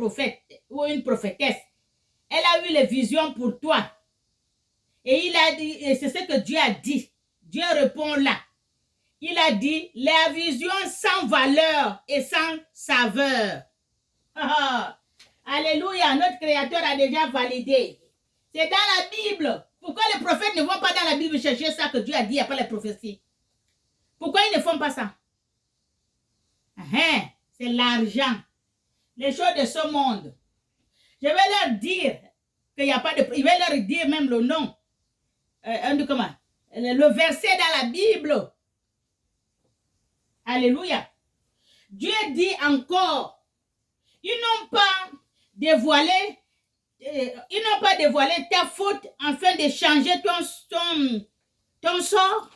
prophète ou une prophétesse, elle a eu les visions pour toi. Et il a dit, et c'est ce que Dieu a dit. Dieu répond là. Il a dit, la vision sans valeur et sans saveur. Alléluia, notre Créateur a déjà validé. C'est dans la Bible. Pourquoi les prophètes ne vont pas dans la Bible chercher ça que Dieu a dit après les prophéties? Pourquoi ils ne font pas ça? C'est l'argent. Les choses de ce monde. Je vais leur dire qu'il n'y a pas de... Je vais leur dire même le nom. Comment? Le verset dans la Bible. Alléluia. Dieu dit encore, ils n'ont pas dévoilé ta faute afin de changer ton sort.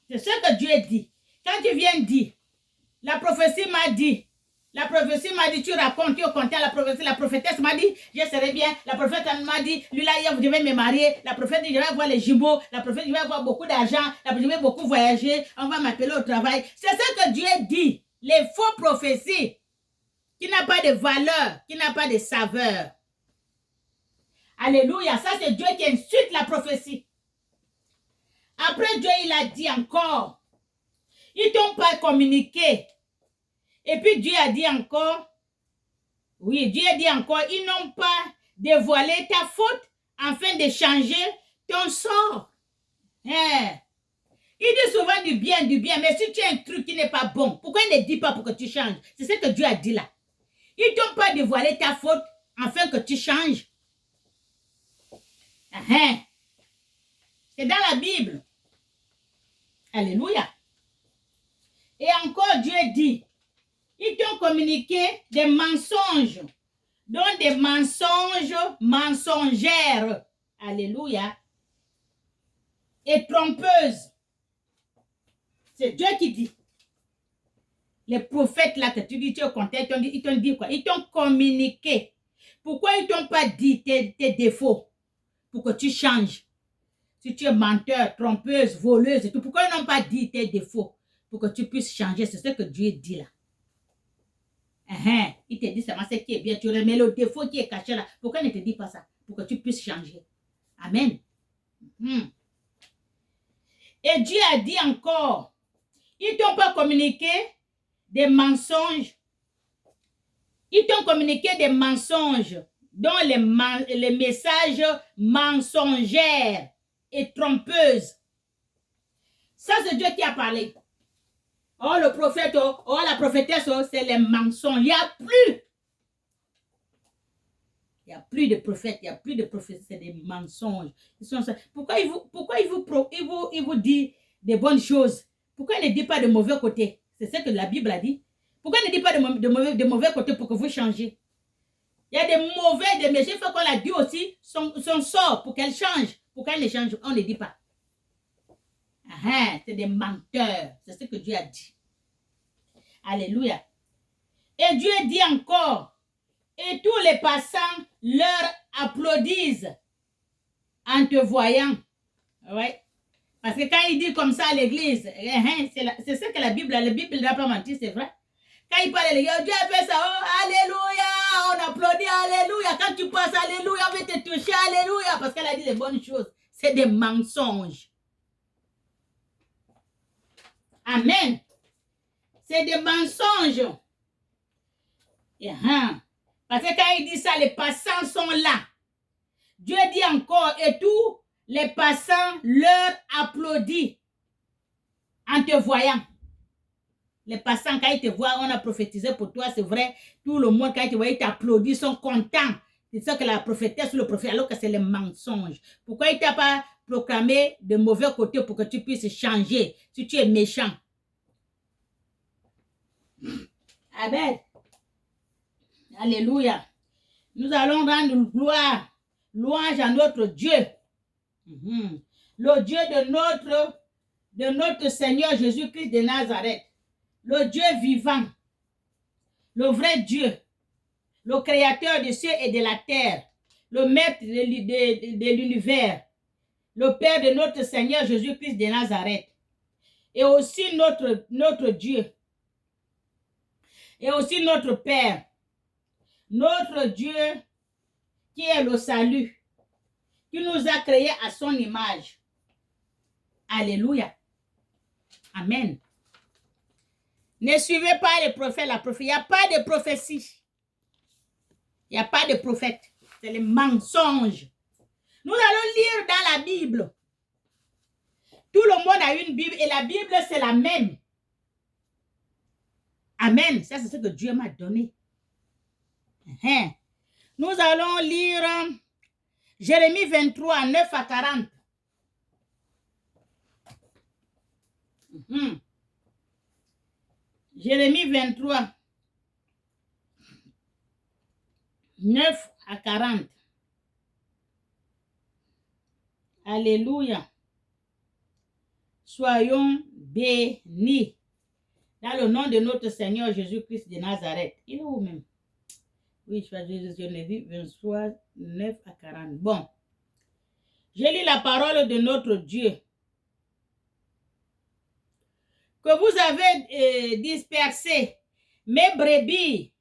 C'est ce que Dieu dit. Quand tu viens dire, la prophétie m'a dit, tu racontes, tu comptes à la prophétie, la prophétesse m'a dit, je serai bien, la prophète m'a dit, lui là, je vais me marier, la prophète dit, je vais avoir les jumeaux, la prophète dit, je vais avoir beaucoup d'argent, je vais beaucoup voyager, on va m'appeler au travail. C'est ce que Dieu dit, les faux prophéties, qui n'a pas de valeur, qui n'a pas de saveur. Alléluia, ça c'est Dieu qui insulte la prophétie. Après Dieu, il a dit encore, ils t'ont pas communiqué. Et puis Dieu a dit encore, oui, Dieu a dit encore, ils n'ont pas dévoilé ta faute afin de changer ton sort. Il dit souvent du bien, mais si tu as un truc qui n'est pas bon, pourquoi il ne dit pas pour que tu changes? C'est ce que Dieu a dit là. Ils t'ont pas dévoilé ta faute afin que tu changes. C'est dans la Bible. Alléluia. Et encore Dieu dit, ils t'ont communiqué des mensonges, donc des mensonges mensongères. Alléluia. Et trompeuses. C'est Dieu qui dit. Les prophètes là que tu dis, tu es au contexte, ils t'ont dit quoi? Ils t'ont communiqué. Pourquoi ils t'ont pas dit tes défauts? Pour que tu changes. Si tu es menteur, trompeuse, voleuse et tout, pourquoi ils n'ont pas dit tes défauts? Pour que tu puisses changer. C'est ce que Dieu dit là. Il te dit seulement ce qui est bien. Tu remets le défaut qui est caché là. Pourquoi il ne te dit pas ça? Pour que tu puisses changer. Amen. Et Dieu a dit encore, ils t'ont pas communiqué des mensonges. Ils t'ont communiqué des mensonges, dont les messages mensongers et trompeuses. Ça, c'est Dieu qui a parlé. Oh, le prophète, oh, la prophétesse, oh, c'est les mensonges. Il n'y a plus. Il n'y a plus de prophètes, il n'y a plus de prophètes, c'est des mensonges. Pourquoi il vous dit des bonnes choses? Pourquoi il ne dit pas de mauvais côtés? C'est ce que la Bible a dit. Pourquoi il ne dit pas de mauvais côtés pour que vous changiez? Il y a des mauvais, des méchants, il faut qu'on l'a dit aussi, son sort pour qu'elle change. Pourquoi elle ne change? On ne dit pas. C'est des menteurs. C'est ce que Dieu a dit. Alléluia. Et Dieu dit encore, et tous les passants leur applaudissent en te voyant. Ouais. Parce que quand il dit comme ça à l'église, c'est ce que la Bible ne doit pas mentir, c'est vrai. Quand il parle à l'église, Dieu a fait ça, oh, alléluia, on applaudit, alléluia. Quand tu passes, alléluia, on va te toucher, alléluia. Parce qu'elle a dit les bonnes choses. C'est des mensonges. Amen. C'est des mensonges. Parce que quand il dit ça, les passants sont là. Dieu dit encore, et tous les passants leur applaudissent en te voyant. Les passants, quand ils te voient, on a prophétisé pour toi, c'est vrai. Tout le monde, quand ils te voient, ils t'applaudissent, sont contents. C'est ça que la prophétesse ou le prophète, alors que c'est les mensonges. Pourquoi il ne t'a pas proclamé de mauvais côté pour que tu puisses changer si tu es méchant? Amen. Alléluia. Nous allons rendre gloire, louange à notre Dieu. Le Dieu de notre Seigneur Jésus-Christ de Nazareth. Le Dieu vivant. Le vrai Dieu. Le créateur des cieux et de la terre. Le maître de l'univers. Le Père de notre Seigneur Jésus-Christ de Nazareth. Et aussi notre Dieu. Et aussi notre Père. Notre Dieu qui est le salut, qui nous a créés à son image. Alléluia. Amen. Ne suivez pas les prophètes, la prophétie. Il n'y a pas de prophétie. Il n'y a pas de prophète. C'est les mensonges. Nous allons lire dans la Bible. Tout le monde a une Bible et la Bible, c'est la même. Amen. Ça, c'est ce que Dieu m'a donné. Nous allons lire Jérémie 23, 9 à 40. Jérémie 23, 9 à 40. Alléluia. Soyons bénis. Dans le nom de notre Seigneur Jésus-Christ de Nazareth. Il est où même? Oui, je l'ai vu, 23, 9 à 40. Bon. Je lis la parole de notre Dieu. Que vous avez dispersé mes brebis.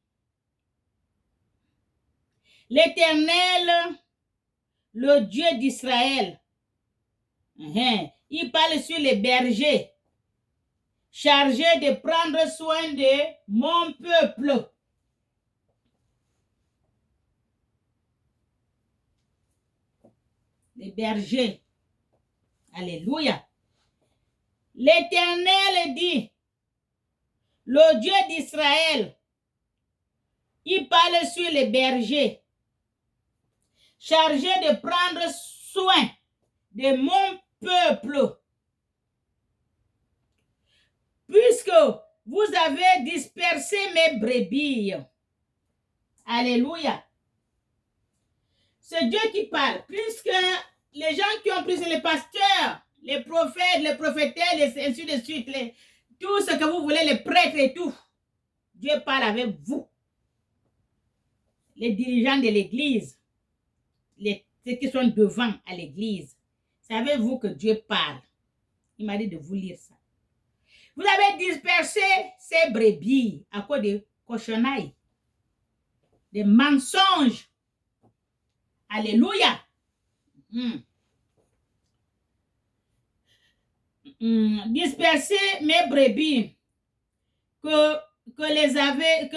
L'Éternel, le Dieu d'Israël. Il parle sur les bergers, chargés de prendre soin de mon peuple. Les bergers. Alléluia. L'Éternel dit, le Dieu d'Israël, il parle sur les bergers, chargés de prendre soin de mon peuple. Puisque vous avez dispersé mes brebis. Alléluia. C'est Dieu qui parle. Puisque les gens qui ont pris, c'est les pasteurs, les prophètes, les prophétesses, ainsi de suite, tout ce que vous voulez, les prêtres et tout. Dieu parle avec vous. Les dirigeants de l'église, ceux qui sont devant à l'église. Savez-vous que Dieu parle? Il m'a dit de vous lire ça. Vous avez dispersé ces brebis à cause de cochonnailles, des mensonges. Alléluia. Disperser mes brebis que les avez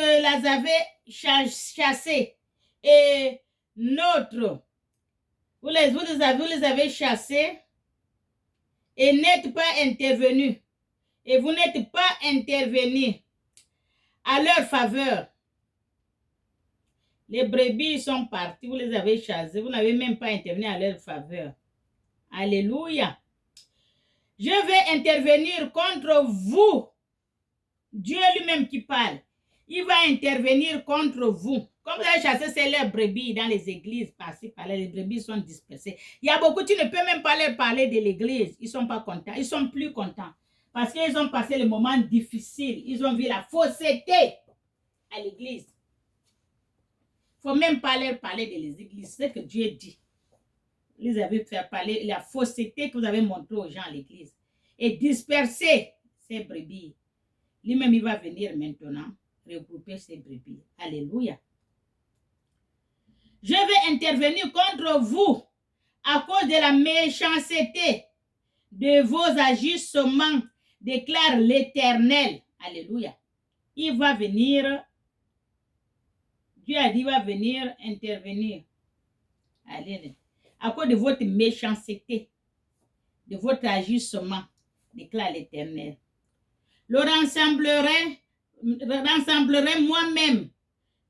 chassées et vous les avez chassées et n'êtes pas intervenus et vous n'êtes pas intervenus à leur faveur. Les brebis sont partis, vous les avez chassées, vous n'avez même pas intervenu à leur faveur. Alléluia. Je vais intervenir contre vous. Dieu lui-même qui parle. Il va intervenir contre vous. Comme vous avez chassé ces leurs brebis dans les églises, par-ci, par-là, les brebis sont dispersées. Il y a beaucoup, tu ne peux même pas leur parler de l'église. Ils ne sont pas contents. Ils sont plus contents. Parce qu'ils ont passé le moment difficile. Ils ont vu la fausseté à l'église. Il ne faut même pas leur parler de les églises. C'est ce que Dieu dit. Vous avez fait parler la fausseté que vous avez montrée aux gens à l'église. Et disperser ces brebis. Lui-même, il va venir maintenant regrouper ces brebis. Alléluia. Je vais intervenir contre vous à cause de la méchanceté de vos agissements, déclare l'Éternel. Alléluia. Il va venir, Dieu a dit, il va venir intervenir. Alléluia. À cause de votre méchanceté, de votre agissement, déclare l'Éternel. Le rassemblerai moi-même.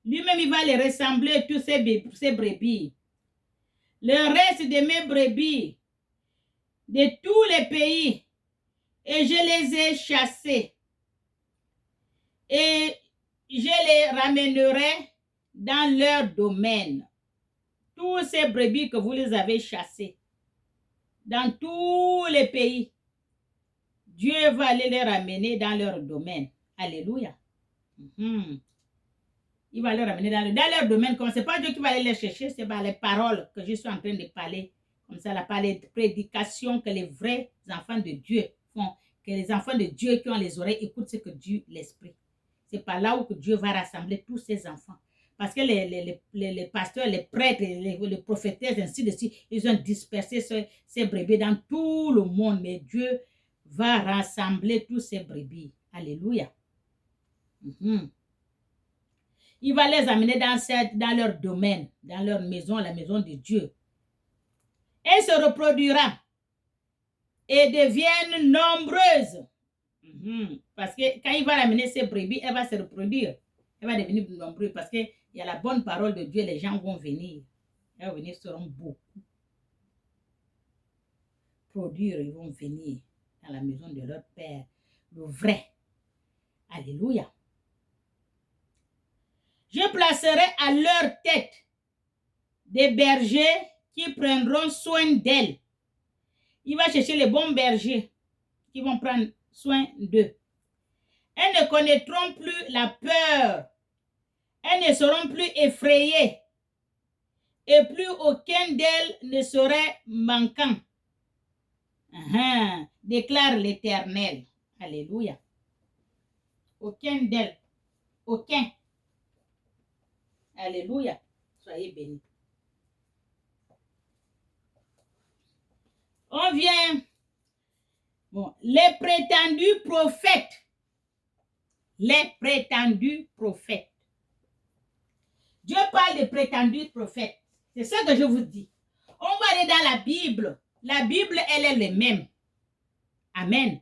Lui-même, il va les rassembler, tous ces brebis. Le reste de mes brebis, de tous les pays, et je les ai chassés. Et je les ramènerai dans leur domaine. Tous ces brebis que vous les avez chassés, dans tous les pays, Dieu va aller les ramener dans leur domaine. Alléluia. Il va les ramener dans leur domaine. Comme ce n'est pas Dieu qui va aller les chercher, c'est par les paroles que je suis en train de parler. Comme ça, la parole de prédication que les vrais enfants de Dieu font. Que les enfants de Dieu qui ont les oreilles écoutent ce que Dieu l'Esprit. C'est par là où que Dieu va rassembler tous ses enfants. Parce que les pasteurs, les prêtres, les prophétesses, ainsi de suite, ils ont dispersé ces brebis dans tout le monde. Mais Dieu va rassembler tous ces brebis. Alléluia. Il va les amener dans leur domaine, dans leur maison, la maison de Dieu. Elle se reproduira et deviennent nombreuses. Parce que quand il va ramener ses brebis, elle va se reproduire. Elle va devenir nombreuse parce qu'il y a la bonne parole de Dieu. Les gens vont venir. Ils vont venir, seront beaucoup. Produire, ils vont venir dans la maison de leur Père. Le vrai. Alléluia. Je placerai à leur tête des bergers qui prendront soin d'elles. Il va chercher les bons bergers qui vont prendre soin d'eux. Elles ne connaîtront plus la peur. Elles ne seront plus effrayées. Et plus aucun d'elles ne serait manquant. Déclare l'Éternel. Alléluia. Aucun d'elles. Aucun. Alléluia. Soyez bénis. On vient. Bon, les prétendus prophètes. Les prétendus prophètes. Dieu parle des prétendus prophètes. C'est ça que je vous dis. On va aller dans la Bible. La Bible, elle est la même. Amen.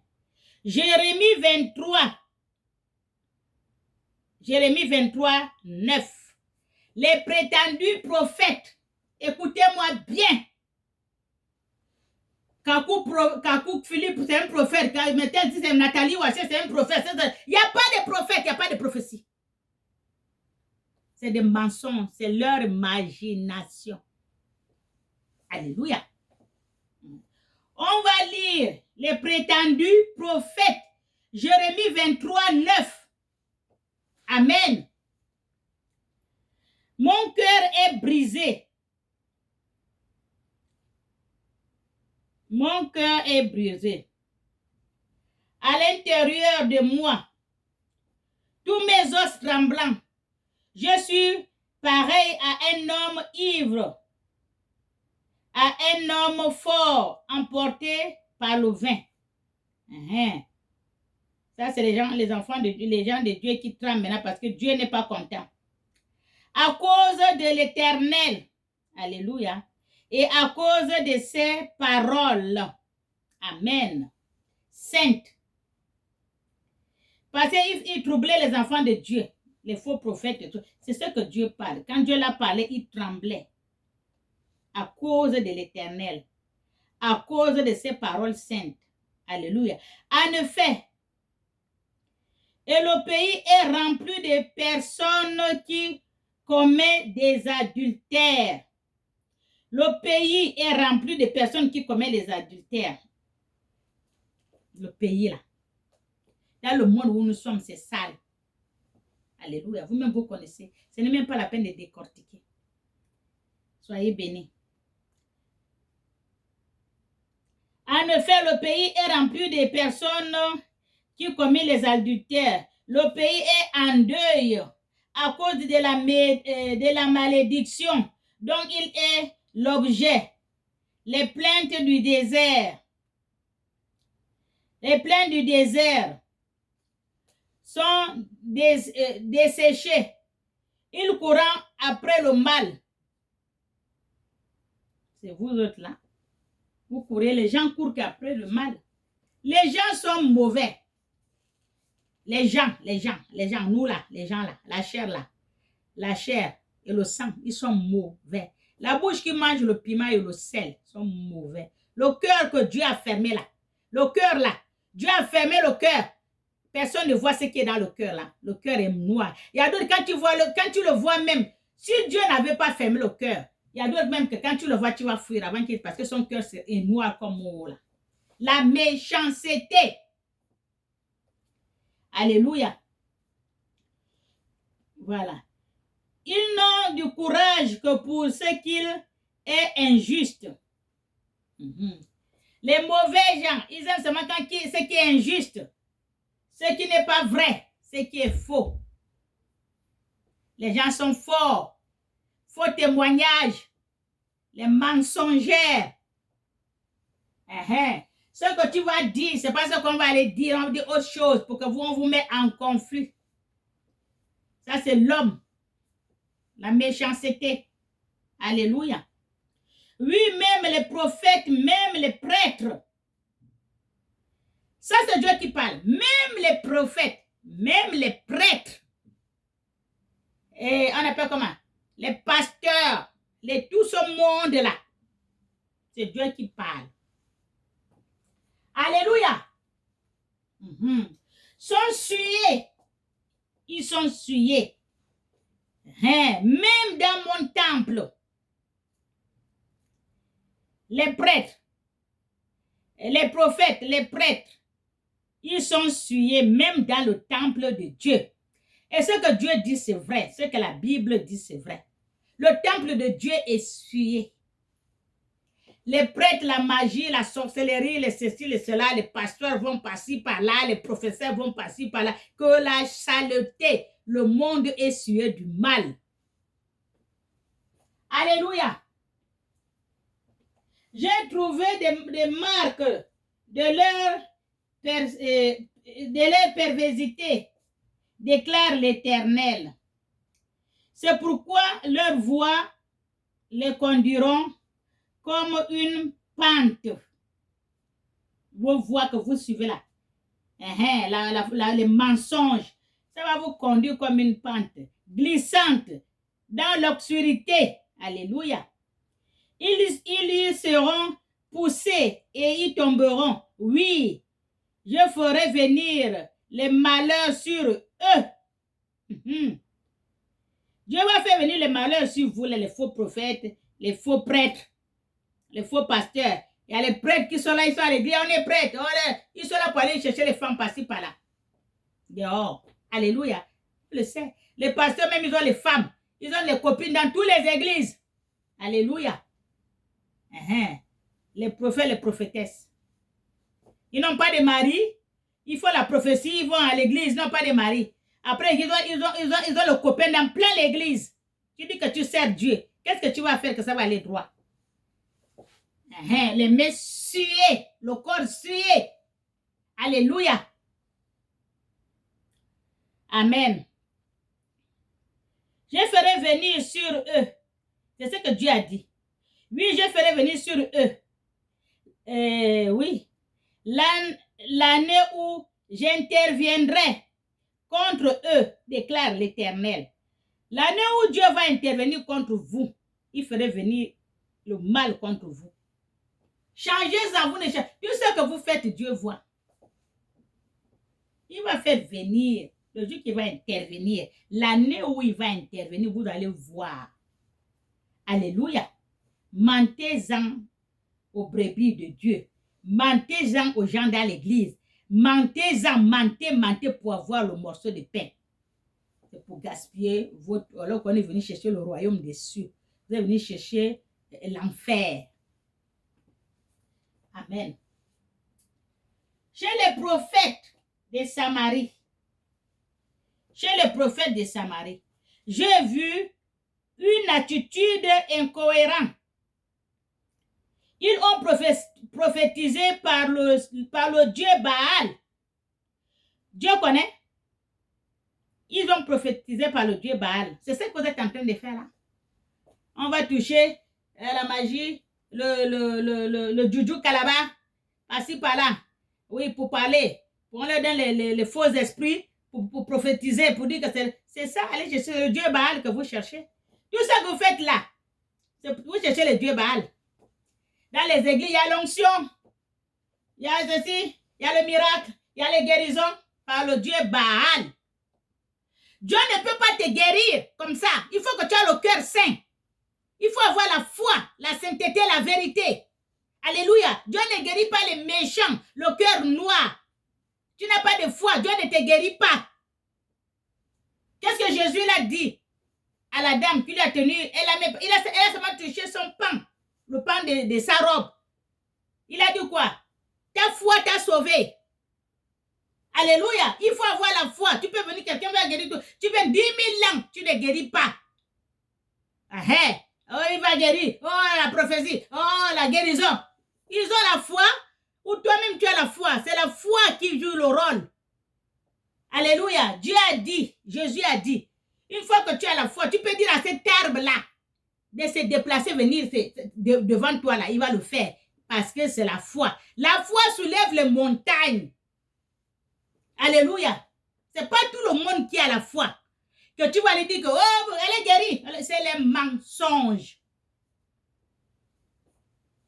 Jérémie 23. Jérémie 23, 9. Les prétendus prophètes. Écoutez-moi bien. Kakou Philippe, c'est un prophète. Quand Metel dit c'est Nathalie Waché, c'est un prophète. Il n'y a pas de prophète, il n'y a pas de prophétie. C'est des mensonges, c'est leur imagination. Alléluia. On va lire les prétendus prophètes. Jérémie 23, 9. Amen. Mon cœur est brisé. Mon cœur est brisé. À l'intérieur de moi, tous mes os tremblants. Je suis pareil à un homme ivre, à un homme fort, emporté par le vin. Ça, c'est les enfants de Dieu, les gens de Dieu qui tremblent maintenant parce que Dieu n'est pas content. À cause de l'Éternel, alléluia, et à cause de ses paroles, amen, saintes. Parce qu'il troublait les enfants de Dieu, les faux prophètes et tout. C'est ce que Dieu parle. Quand Dieu l'a parlé, il tremblait. À cause de l'Éternel, à cause de ses paroles saintes. Alléluia. En effet, et le pays est rempli de personnes qui commettent des adultères. Le pays est rempli de personnes qui commettent des adultères. Le pays là. Dans le monde où nous sommes, c'est sale. Alléluia. Vous-même, vous connaissez. Ce n'est même pas la peine de décortiquer. Soyez bénis. En effet, le pays est rempli de personnes qui commettent les adultères. Le pays est en deuil à cause de la malédiction dont il est l'objet. Les plaintes du désert. Les plaintes du désert sont desséchées. Ils courent après le mal. C'est vous autres là. Vous courez, les gens courent après le mal. Les gens sont mauvais. Les gens, nous là, les gens là, la chair et le sang, ils sont mauvais. La bouche qui mange le piment et le sel sont mauvais. Le cœur que Dieu a fermé là, le cœur là, Dieu a fermé le cœur. Personne ne voit ce qui est dans le cœur là. Le cœur est noir. Il y a d'autres, quand tu le vois même, si Dieu n'avait pas fermé le cœur, il y a d'autres même que quand tu le vois, tu vas fuir avant qu'il, parce que son cœur est noir comme eau là. La méchanceté. Alléluia. Voilà. Ils n'ont du courage que pour ce qu'il est injuste. Les mauvais gens, ils aiment seulement ce qui est injuste, ce qui n'est pas vrai, ce qui est faux. Les gens sont forts. Faux témoignages. Les mensongères. Ce que tu vas dire, c'est pas ce qu'on va aller dire. On va dire autre chose pour que on vous mette en conflit. Ça, c'est l'homme. La méchanceté. Alléluia. Oui, même les prophètes, même les prêtres. Ça, c'est Dieu qui parle. Même les prophètes, même les prêtres. Et on appelle comment? Les pasteurs, tout ce monde-là. C'est Dieu qui parle. Alléluia. Sont souillés. Ils sont souillés. Même dans mon temple. Les prêtres, les prophètes, les prêtres, ils sont souillés même dans le temple de Dieu. Et ce que Dieu dit, c'est vrai. Ce que la Bible dit, c'est vrai. Le temple de Dieu est souillé. Les prêtres, la magie, la sorcellerie, les ceci, les cela, les pasteurs vont passer par là, les professeurs vont passer par là. Que la saleté, le monde est souillé du mal. Alléluia. J'ai trouvé des marques de leur perversité, déclare l'Éternel. C'est pourquoi leurs voies les conduiront comme une pente. Vos voies que vous suivez là. Les mensonges, ça va vous conduire comme une pente glissante dans l'obscurité. Alléluia. Ils y seront poussés et y tomberont. Oui, je ferai venir les malheurs sur eux. Dieu va faire venir les malheurs sur vous, les faux prophètes, les faux prêtres, les faux pasteurs. Il y a les prêtres qui sont là, ils sont à l'église, on est prêtres. Ils sont là pour aller chercher les femmes par-ci, par-là. Dehors. Alléluia. Je le sais. Les pasteurs, même, ils ont les femmes. Ils ont les copines dans toutes les églises. Alléluia. Les prophètes, les prophétesses. Ils n'ont pas de mari. Ils font la prophétie, ils vont à l'église, ils n'ont pas de mari. Après, ils ont le copain dans plein l'église. Tu dis que tu sers Dieu. Qu'est-ce que tu vas faire que ça va aller droit? Les mains suées, le corps sué. Alléluia. Amen. Je ferai venir sur eux. C'est ce que Dieu a dit. Oui, je ferai venir sur eux. Oui. L'année où j'interviendrai contre eux, déclare l'Éternel. L'année où Dieu va intervenir contre vous, il ferait venir le mal contre vous. Changez-en, vous ne changez. Tout ce que vous faites, Dieu voit. Il va faire venir, le jour qui va intervenir, l'année où il va intervenir, vous allez voir. Alléluia. Mentez-en aux brebis de Dieu. Mentez-en aux gens dans l'église. Mentez-en, mentez pour avoir le morceau de pain. C'est pour gaspiller votre... Alors qu'on est venu chercher le royaume des cieux. Vous êtes venu chercher l'enfer. Amen. Chez les prophètes de Samarie, j'ai vu une attitude incohérente. Ils ont prophétisé par le Dieu Baal. Dieu connaît. Ils ont prophétisé par le Dieu Baal. C'est ce que vous êtes en train de faire là. On va toucher la magie, le juju calabar, par-ci par-là. Oui, pour parler. Pour leur donner les faux esprits, pour prophétiser, pour dire que c'est ça. Allez chercher le Dieu Baal que vous cherchez. Tout ça que vous faites là, vous cherchez le Dieu Baal. Dans les églises, il y a l'onction, il y a ceci, il y a le miracle, il y a les guérisons par le Dieu Baal. Dieu ne peut pas te guérir comme ça. Il faut que tu aies le cœur saint. Il faut avoir la foi, la sainteté, la vérité. Alléluia. Dieu ne guérit pas les méchants, le cœur noir. Tu n'as pas de foi, Dieu ne te guérit pas. Qu'est-ce que Jésus l'a dit à la dame qui l'a tenue? Elle a seulement touché son pain, le pain de sa robe. Il a dit quoi? Ta foi t'a sauvé. Alléluia. Il faut avoir la foi. Tu peux venir, quelqu'un va guérir tout. Tu peux 10 000 langues, tu ne guéris pas. Oh, il va guérir. Oh, la prophétie. Oh, la guérison. Ils ont la foi ou toi-même tu as la foi. C'est la foi qui joue le rôle. Alléluia. Dieu a dit, Jésus a dit, une fois que tu as la foi, tu peux dire à cet arbre-là de se déplacer, venir devant toi là. Il va le faire parce que c'est la foi. La foi soulève les montagnes. Alléluia. C'est pas tout le monde qui a la foi. Que tu vas lui dire que, oh, elle est guérie. C'est les mensonges.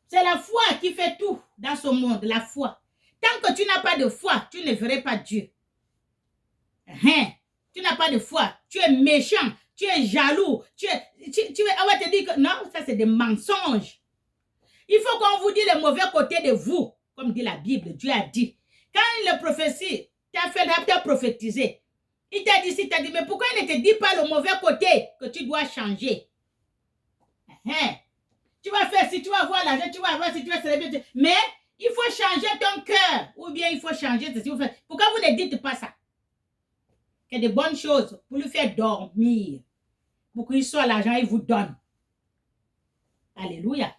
C'est la foi qui fait tout dans ce monde, la foi. Tant que tu n'as pas de foi, tu ne verras pas Dieu. Tu n'as pas de foi. Tu es méchant. Tu es jaloux. On va te dire que non, ça c'est des mensonges. Il faut qu'on vous dise le mauvais côté de vous. Comme dit la Bible, Dieu a dit. Quand le prophétie t'a prophétisé, il t'a dit, mais pourquoi il ne te dit pas le mauvais côté que tu dois changer? Tu vas faire, si tu vas avoir l'argent, tu vas avoir, si tu vas célébrer. Mais il faut changer ton cœur. Ou bien il faut changer ceci. Pourquoi vous ne dites pas ça? Qu'il y a de bonnes choses pour lui faire dormir. Pour qu'il soit l'argent, il vous donne. Alléluia.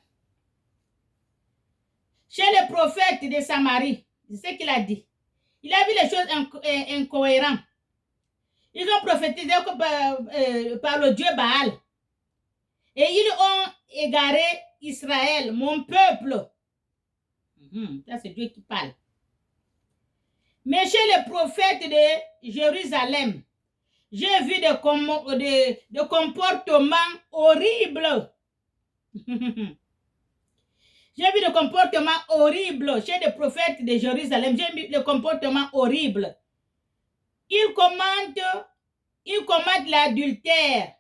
Chez le prophète de Samarie, c'est ce qu'il a dit. Il a vu les choses incohérentes. Ils ont prophétisé par le Dieu Baal. Et ils ont égaré Israël, mon peuple. Ça, c'est Dieu qui parle. Mais chez les prophètes de Jérusalem, j'ai vu des comportements horribles. J'ai vu des comportements horribles chez les prophètes de Jérusalem. J'ai vu des comportements horribles. Ils commandent l'adultère.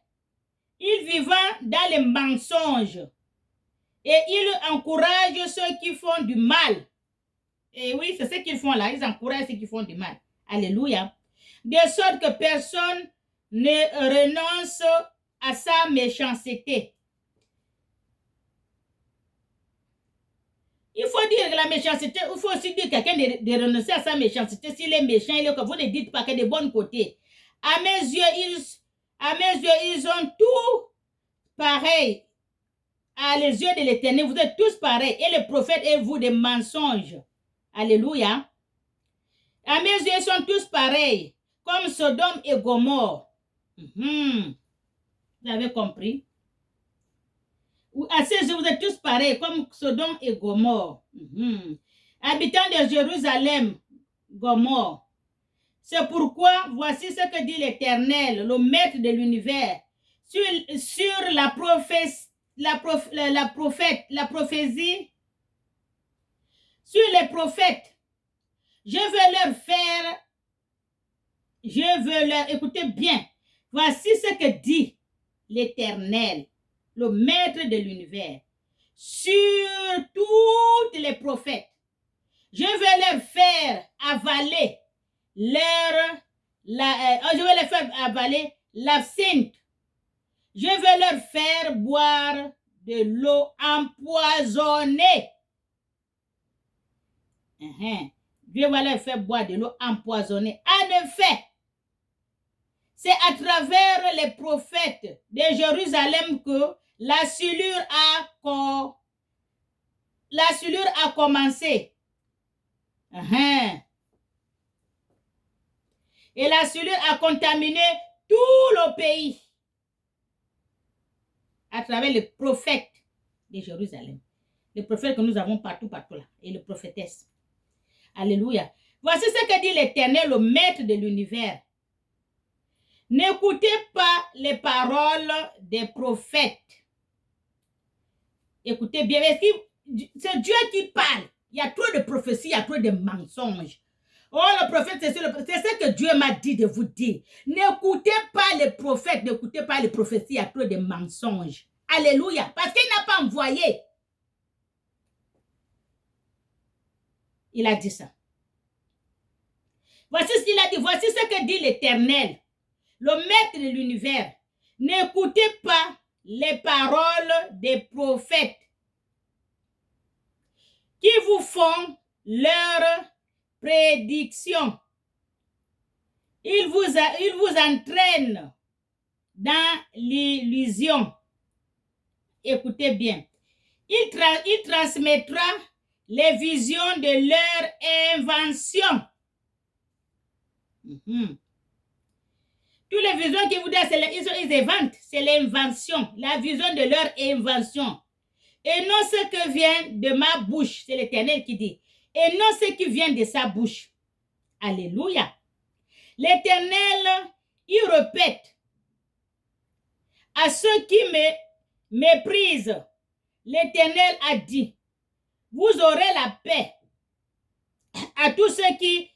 Ils vivent dans les mensonges. Et ils encouragent ceux qui font du mal. Et oui, c'est ce qu'ils font là. Ils encouragent ceux qui font du mal. Alléluia. De sorte que personne ne renonce à sa méchanceté. Il faut dire que la méchanceté, il faut aussi dire quelqu'un de renoncer à sa méchanceté. S'il est méchant, vous ne dites pas qu'il y a de bons côtés. À mes yeux, ils ont tout pareil. À les yeux de l'Éternel, vous êtes tous pareils. Et les prophètes et vous des mensonges. Alléluia. À mes yeux, ils sont tous pareils. Comme Sodome et Gomorrhe. Vous avez compris? À ses yeux, vous êtes tous pareils, comme Sodome et Gomorrhe. Habitants de Jérusalem, Gomorrhe. C'est pourquoi, voici ce que dit l'Éternel, le maître de l'univers, sur la prophétie, sur les prophètes. Écoutez bien, voici ce que dit l'Éternel, le maître de l'univers, sur tous les prophètes. Je vais leur faire avaler l'absinthe. Je vais leur faire boire de l'eau empoisonnée. Dieu va leur faire boire de l'eau empoisonnée. En effet, c'est à travers les prophètes de Jérusalem que la souillure a commencé. Et la souillure a contaminé tout le pays. À travers les prophètes de Jérusalem. Les prophètes que nous avons partout là. Et les prophétesses. Alléluia. Voici ce que dit l'Éternel, le maître de l'univers. N'écoutez pas les paroles des prophètes. Écoutez bien, c'est Dieu qui parle. Il y a trop de prophéties, il y a trop de mensonges. Oh, le prophète, c'est ce que Dieu m'a dit de vous dire. N'écoutez pas les prophètes, n'écoutez pas les prophéties, il y a trop de mensonges. Alléluia. Parce qu'il n'a pas envoyé. Il a dit ça. Voici ce qu'il a dit. Voici ce que dit l'Éternel, le maître de l'univers. N'écoutez pas les paroles des prophètes qui vous font leurs prédictions. Il vous entraîne dans l'illusion. Écoutez bien. Il transmettra les visions de leur invention. Toutes les visions qu'ils vous donnent, ils inventent. C'est l'invention, la vision de leur invention. Et non ce que vient de ma bouche, c'est l'Éternel qui dit. Et non ce qui vient de sa bouche. Alléluia. L'Éternel, il répète à ceux qui me méprisent. L'Éternel a dit, vous aurez la paix à tous ceux qui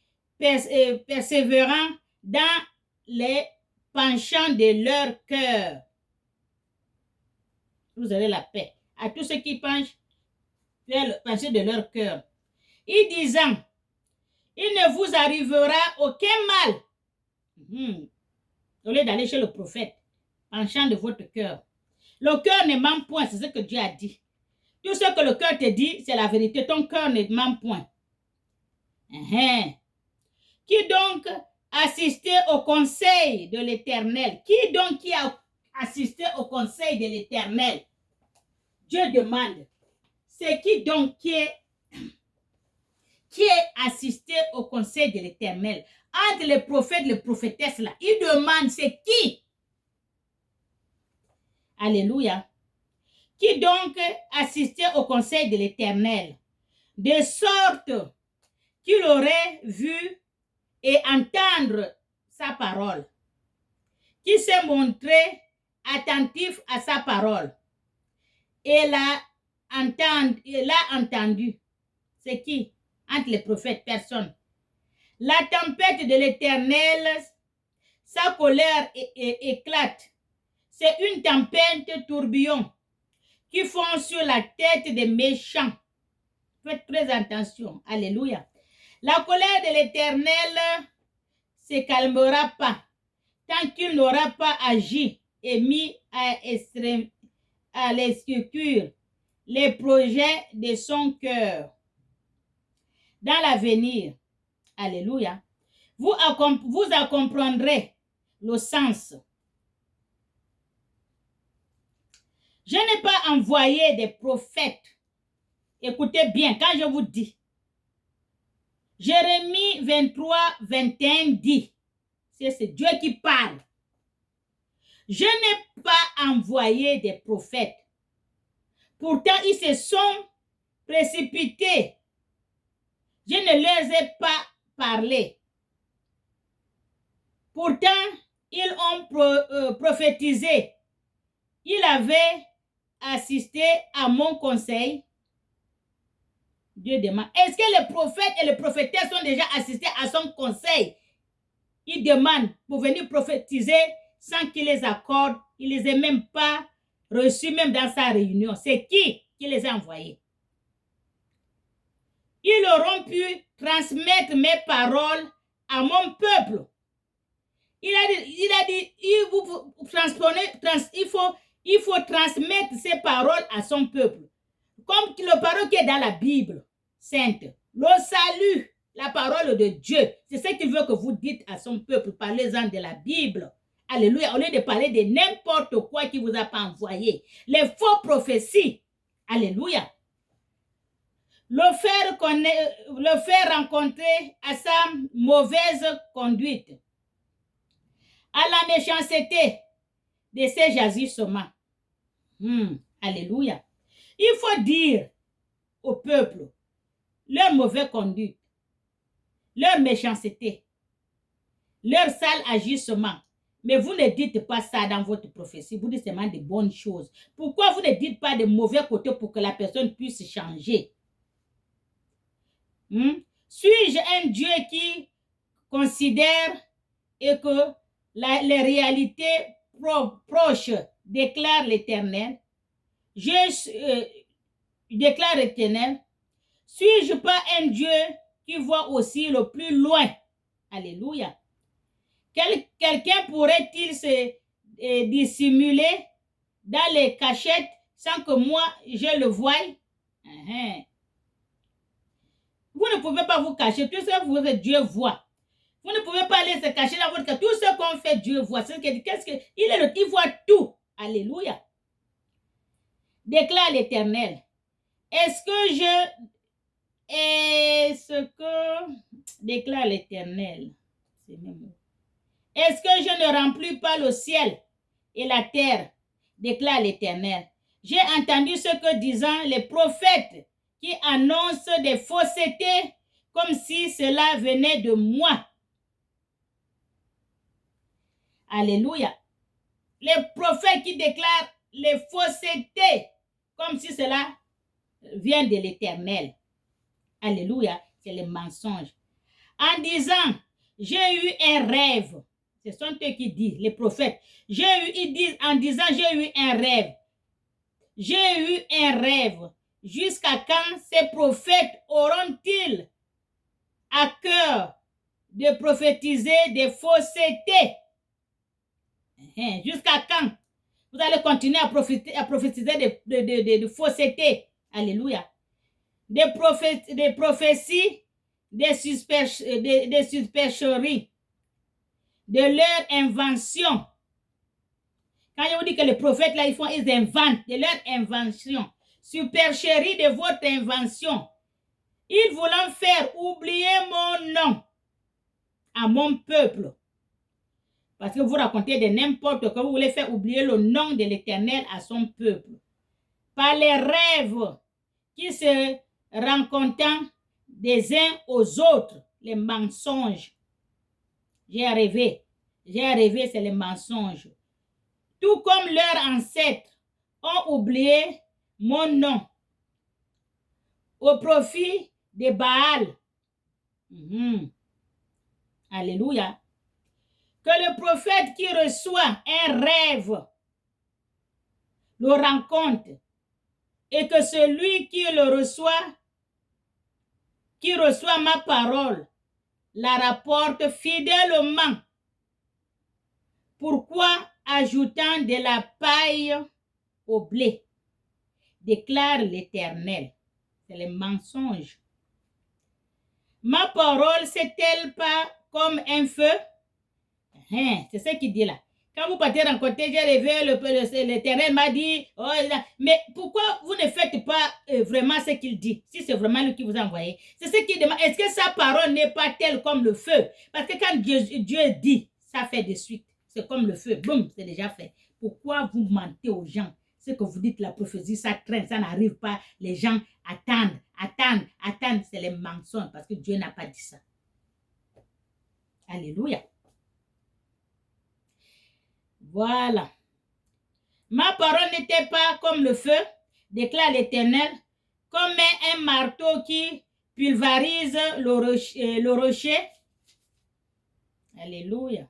persévérant dans les penchants de leur cœur. Vous aurez la paix à tous ceux qui penchent vers le penchant de leur cœur. Il disant, il ne vous arrivera aucun mal. Au lieu d'aller chez le prophète, penchant de votre cœur. Le cœur ne ment point, c'est ce que Dieu a dit. Tout ce que le cœur te dit, c'est la vérité. Ton cœur ne ment point. Qui donc assistait au conseil de l'Éternel? Qui donc qui a assisté au conseil de l'Éternel? Dieu demande. C'est qui donc qui est assisté au conseil de l'Éternel? Entre les prophètes et les prophétesses là, il demande c'est qui? Alléluia. Qui donc assistait au conseil de l'Éternel, de sorte qu'il aurait vu et entendre sa parole, qui s'est montré attentif à sa parole, et l'a entendu. C'est qui? Entre les prophètes, personne. La tempête de l'Éternel, sa colère éclate. C'est une tempête tourbillon qui fond sur la tête des méchants. Faites très attention. Alléluia. La colère de l'Éternel ne se calmera pas tant qu'il n'aura pas agi et mis à l'exécution les projets de son cœur. Dans l'avenir, alléluia, vous en comprendrez le sens. Je n'ai pas envoyé des prophètes. Écoutez bien, quand je vous dis, Jérémie 23, 21 dit, c'est Dieu qui parle. Je n'ai pas envoyé des prophètes. Pourtant, ils se sont précipités. Je ne les ai pas parlé. Pourtant, ils ont prophétisé. Ils avaient assisté à mon conseil. Dieu demande, est-ce que les prophètes et les prophétesses ont déjà assisté à son conseil? Il demande pour venir prophétiser sans qu'il les accorde. Il ne les a même pas reçus, même dans sa réunion. C'est qui les a envoyés? Ils auront pu transmettre mes paroles à mon peuple. Il a dit il faut transmettre ces paroles à son peuple. Comme le parole qui est dans la Bible sainte. Le salut, la parole de Dieu. C'est ce qu'il veut que vous dites à son peuple. Parlez-en de la Bible. Alléluia. Au lieu de parler de n'importe quoi qui vous a pas envoyé. Les faux prophéties. Alléluia. Le faire rencontrer à sa mauvaise conduite. À la méchanceté de ses jagissements. Alléluia. Il faut dire au peuple leur mauvaise conduite, leur méchanceté, leur sale agissement. Mais vous ne dites pas ça dans votre prophétie. Vous dites seulement de bonnes choses. Pourquoi vous ne dites pas de mauvais côtés pour que la personne puisse changer? Suis-je un Dieu qui considère et que les réalités proches déclare l'Éternel? Déclare l'Éternel. Suis-je pas un Dieu qui voit aussi le plus loin? Alléluia. Quelqu'un pourrait-il se dissimuler dans les cachettes sans que moi je le voie? Vous ne pouvez pas vous cacher. Tout ce que Dieu voit. Vous ne pouvez pas aller se cacher dans votre cœur. Tout ce qu'on fait, Dieu voit. Il voit tout. Alléluia. Déclare l'Éternel. Déclare l'Éternel. Est-ce que je ne remplis pas le ciel et la terre? Déclare l'Éternel. J'ai entendu ce que disent les prophètes qui annoncent des faussetés comme si cela venait de moi. Alléluia. Les prophètes qui déclarent les faussetés comme si cela vient de l'Éternel. Alléluia. C'est le mensonge. En disant, j'ai eu un rêve. Ce sont eux qui disent, les prophètes. Ils disent en disant, j'ai eu un rêve. J'ai eu un rêve. Jusqu'à quand ces prophètes auront-ils à cœur de prophétiser des faussetés? Jusqu'à quand vous allez continuer à prophétiser des faussetés? Alléluia. Des prophéties, des supercheries, de leur invention. Quand je vous dis que les prophètes, là, ils inventent de leur invention. Supercherie de votre invention. Ils voulaient faire oublier mon nom à mon peuple. Parce que vous racontez de n'importe quoi, vous voulez faire oublier le nom de l'Éternel à son peuple. Par les rêves qui se rencontrent des uns aux autres, les mensonges. J'ai rêvé, c'est les mensonges. Tout comme leurs ancêtres ont oublié mon nom au profit de Baal. Alléluia. Que le prophète qui reçoit un rêve le rencontre et que celui qui reçoit ma parole, la rapporte fidèlement. Pourquoi ajoutant de la paille au blé? Déclare l'Éternel. C'est le mensonge. Ma parole s'est-elle pas comme un feu? C'est ce qu'il dit là. Quand vous partez rencontrer, j'ai rêvé, l'Éternel m'a dit, oh, mais pourquoi vous ne faites pas vraiment ce qu'il dit? Si c'est vraiment lui qui vous a envoyé. C'est ce qu'il demande. Est-ce que sa parole n'est pas telle comme le feu? Parce que quand Dieu dit, ça fait de suite. C'est comme le feu. Boum, c'est déjà fait. Pourquoi vous mentez aux gens? Ce que vous dites, la prophétie, ça traîne, ça n'arrive pas. Les gens attendent. C'est les mensonges parce que Dieu n'a pas dit ça. Alléluia. Voilà. Ma parole n'était pas comme le feu, déclare l'Éternel, comme un marteau qui pulvérise le rocher. Alléluia.